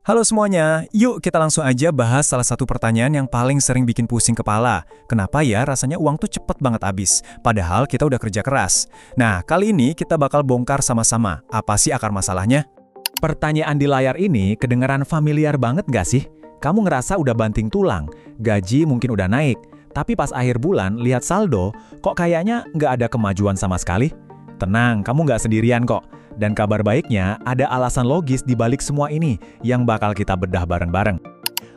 Halo semuanya, yuk kita langsung aja bahas salah satu pertanyaan yang paling sering bikin pusing kepala. Kenapa ya rasanya uang tuh cepet banget habis, padahal kita udah kerja keras? Nah, kali ini kita bakal bongkar sama-sama, apa sih akar masalahnya? Pertanyaan di layar ini kedengeran familiar banget gak sih? Kamu ngerasa udah banting tulang, gaji mungkin udah naik, tapi pas akhir bulan lihat saldo, kok kayaknya nggak ada kemajuan sama sekali? Tenang, kamu nggak sendirian kok. Dan kabar baiknya, ada alasan logis di balik semua ini yang bakal kita bedah bareng-bareng.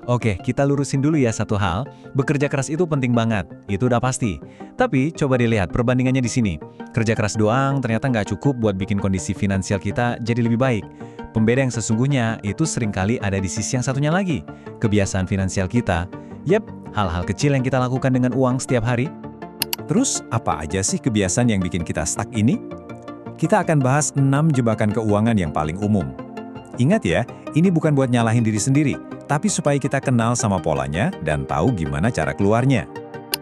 Oke, kita lurusin dulu ya satu hal. Bekerja keras itu penting banget, itu udah pasti. Tapi coba dilihat perbandingannya di sini. Kerja keras doang ternyata nggak cukup buat bikin kondisi finansial kita jadi lebih baik. Pembeda yang sesungguhnya itu seringkali ada di sisi yang satunya lagi. Kebiasaan finansial kita. Yep, hal-hal kecil yang kita lakukan dengan uang setiap hari. Terus, apa aja sih kebiasaan yang bikin kita stuck ini? Kita akan bahas 6 jebakan keuangan yang paling umum. Ingat ya, ini bukan buat nyalahin diri sendiri, tapi supaya kita kenal sama polanya dan tahu gimana cara keluarnya.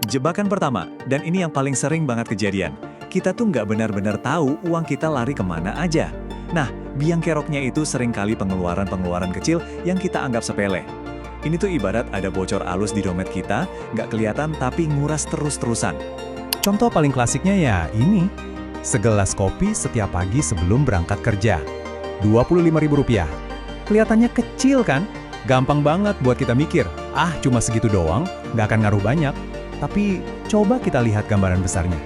Jebakan pertama, dan ini yang paling sering banget kejadian, kita tuh nggak benar-benar tahu uang kita lari kemana aja. Nah, biang keroknya itu seringkali pengeluaran-pengeluaran kecil yang kita anggap sepele. Ini tuh ibarat ada bocor alus di dompet kita, nggak kelihatan tapi nguras terus-terusan. Contoh paling klasiknya ya ini. Segelas kopi setiap pagi sebelum berangkat kerja. Rp25.000. Kelihatannya kecil kan? Gampang banget buat kita mikir, cuma segitu doang, nggak akan ngaruh banyak. Tapi coba kita lihat gambaran besarnya.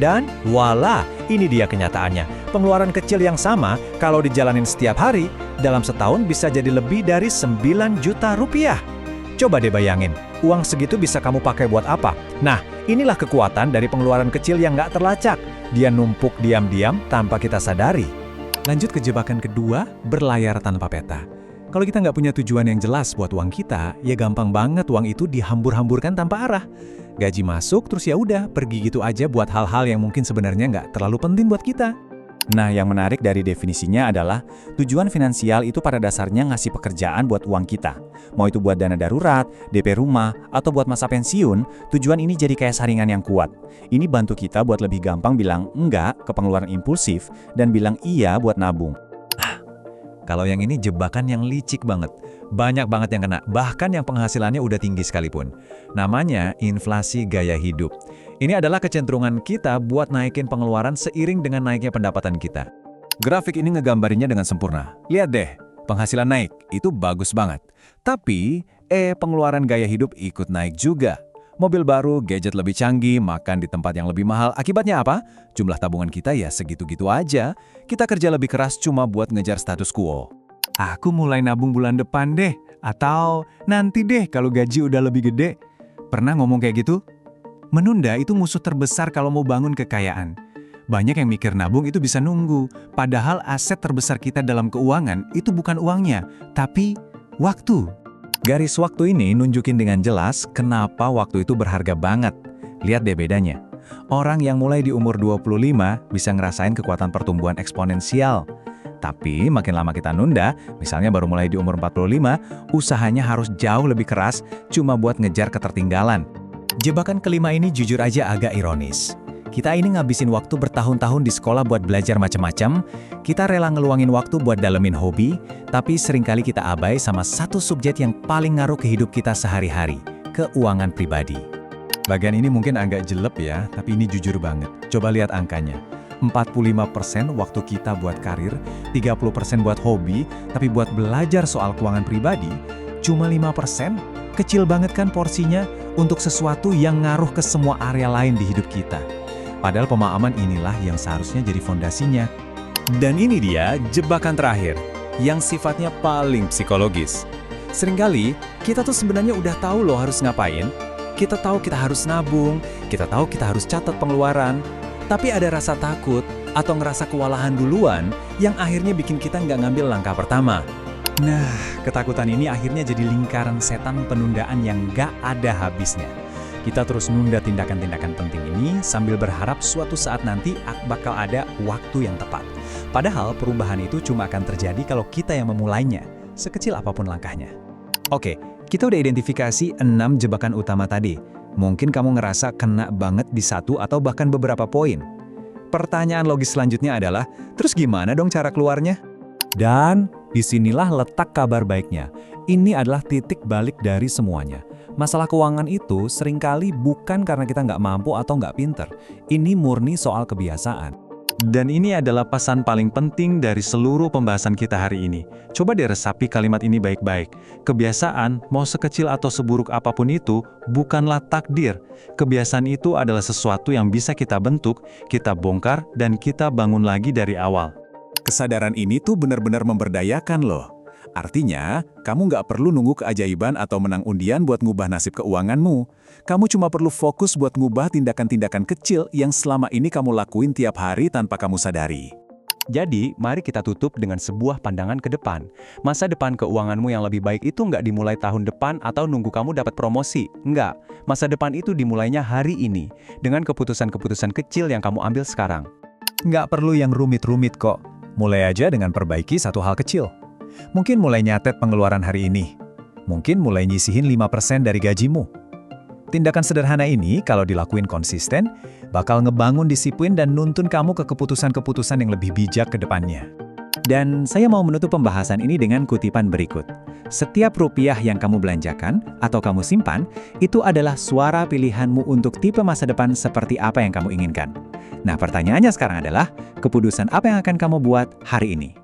Dan voila, ini dia kenyataannya. Pengeluaran kecil yang sama, kalau dijalanin setiap hari, dalam setahun bisa jadi lebih dari Rp9 juta. Coba deh bayangin, uang segitu bisa kamu pakai buat apa? Nah, inilah kekuatan dari pengeluaran kecil yang nggak terlacak. Dia numpuk diam-diam tanpa kita sadari. Lanjut ke jebakan kedua, berlayar tanpa peta. Kalau kita nggak punya tujuan yang jelas buat uang kita, ya gampang banget uang itu dihambur-hamburkan tanpa arah. Gaji masuk, terus ya udah pergi gitu aja buat hal-hal yang mungkin sebenarnya nggak terlalu penting buat kita. Nah, yang menarik dari definisinya adalah tujuan finansial itu pada dasarnya ngasih pekerjaan buat uang kita. Mau itu buat dana darurat, DP rumah, atau buat masa pensiun, tujuan ini jadi kayak saringan yang kuat. Ini bantu kita buat lebih gampang bilang enggak ke pengeluaran impulsif dan bilang iya buat nabung. Kalau yang ini jebakan yang licik banget. Banyak banget yang kena, bahkan yang penghasilannya udah tinggi sekalipun. Namanya inflasi gaya hidup. Ini adalah kecenderungan kita buat naikin pengeluaran seiring dengan naiknya pendapatan kita. Grafik ini ngegambarinnya dengan sempurna. Lihat deh, penghasilan naik, itu bagus banget. Tapi, pengeluaran gaya hidup ikut naik juga. Mobil baru, gadget lebih canggih, makan di tempat yang lebih mahal. Akibatnya apa? Jumlah tabungan kita ya segitu-gitu aja. Kita kerja lebih keras cuma buat ngejar status quo. Aku mulai nabung bulan depan deh. Atau nanti deh kalau gaji udah lebih gede. Pernah ngomong kayak gitu? Menunda itu musuh terbesar kalau mau bangun kekayaan. Banyak yang mikir nabung itu bisa nunggu. Padahal aset terbesar kita dalam keuangan itu bukan uangnya, tapi waktu. Garis waktu ini nunjukin dengan jelas kenapa waktu itu berharga banget. Lihat deh bedanya. Orang yang mulai di umur 25 bisa ngerasain kekuatan pertumbuhan eksponensial. Tapi makin lama kita nunda, misalnya baru mulai di umur 45, usahanya harus jauh lebih keras cuma buat ngejar ketertinggalan. Jebakan kelima ini jujur aja agak ironis. Kita ini ngabisin waktu bertahun-tahun di sekolah buat belajar macam-macam, kita rela ngeluangin waktu buat dalemin hobi, tapi seringkali kita abai sama satu subjek yang paling ngaruh ke hidup kita sehari-hari, keuangan pribadi. Bagian ini mungkin agak jelek ya, tapi ini jujur banget. Coba lihat angkanya. 45% waktu kita buat karir, 30% buat hobi, tapi buat belajar soal keuangan pribadi, cuma 5%. Kecil banget kan porsinya untuk sesuatu yang ngaruh ke semua area lain di hidup kita. Padahal pemahaman inilah yang seharusnya jadi fondasinya. Dan ini dia jebakan terakhir, yang sifatnya paling psikologis. Seringkali, kita tuh sebenarnya udah tahu loh harus ngapain. Kita tahu kita harus nabung, kita tahu kita harus catat pengeluaran. Tapi ada rasa takut atau ngerasa kewalahan duluan yang akhirnya bikin kita nggak ngambil langkah pertama. Nah, ketakutan ini akhirnya jadi lingkaran setan penundaan yang nggak ada habisnya. Kita terus nunda tindakan-tindakan penting ini sambil berharap suatu saat nanti bakal ada waktu yang tepat. Padahal perubahan itu cuma akan terjadi kalau kita yang memulainya, sekecil apapun langkahnya. Oke, kita udah identifikasi 6 jebakan utama tadi. Mungkin kamu ngerasa kena banget di satu atau bahkan beberapa poin. Pertanyaan logis selanjutnya adalah, terus gimana dong cara keluarnya? Dan Disinilah letak kabar baiknya. Ini adalah titik balik dari semuanya. Masalah keuangan itu seringkali bukan karena kita nggak mampu atau nggak pinter. Ini murni soal kebiasaan. Dan ini adalah pesan paling penting dari seluruh pembahasan kita hari ini. Coba diresapi kalimat ini baik-baik. Kebiasaan, mau sekecil atau seburuk apapun itu, bukanlah takdir. Kebiasaan itu adalah sesuatu yang bisa kita bentuk, kita bongkar, dan kita bangun lagi dari awal. Kesadaran ini tuh benar-benar memberdayakan loh. Artinya, kamu nggak perlu nunggu keajaiban atau menang undian buat ngubah nasib keuanganmu. Kamu cuma perlu fokus buat ngubah tindakan-tindakan kecil yang selama ini kamu lakuin tiap hari tanpa kamu sadari. Jadi, mari kita tutup dengan sebuah pandangan ke depan. Masa depan keuanganmu yang lebih baik itu nggak dimulai tahun depan atau nunggu kamu dapat promosi. Nggak. Masa depan itu dimulainya hari ini, dengan keputusan-keputusan kecil yang kamu ambil sekarang. Nggak perlu yang rumit-rumit kok. Mulai aja dengan perbaiki satu hal kecil. Mungkin mulai nyatet pengeluaran hari ini. Mungkin mulai nyisihin 5% dari gajimu. Tindakan sederhana ini kalau dilakuin konsisten, bakal ngebangun disiplin dan nuntun kamu ke keputusan-keputusan yang lebih bijak ke depannya. Dan saya mau menutup pembahasan ini dengan kutipan berikut. Setiap rupiah yang kamu belanjakan atau kamu simpan, itu adalah suara pilihanmu untuk tipe masa depan seperti apa yang kamu inginkan. Nah, pertanyaannya sekarang adalah, keputusan apa yang akan kamu buat hari ini?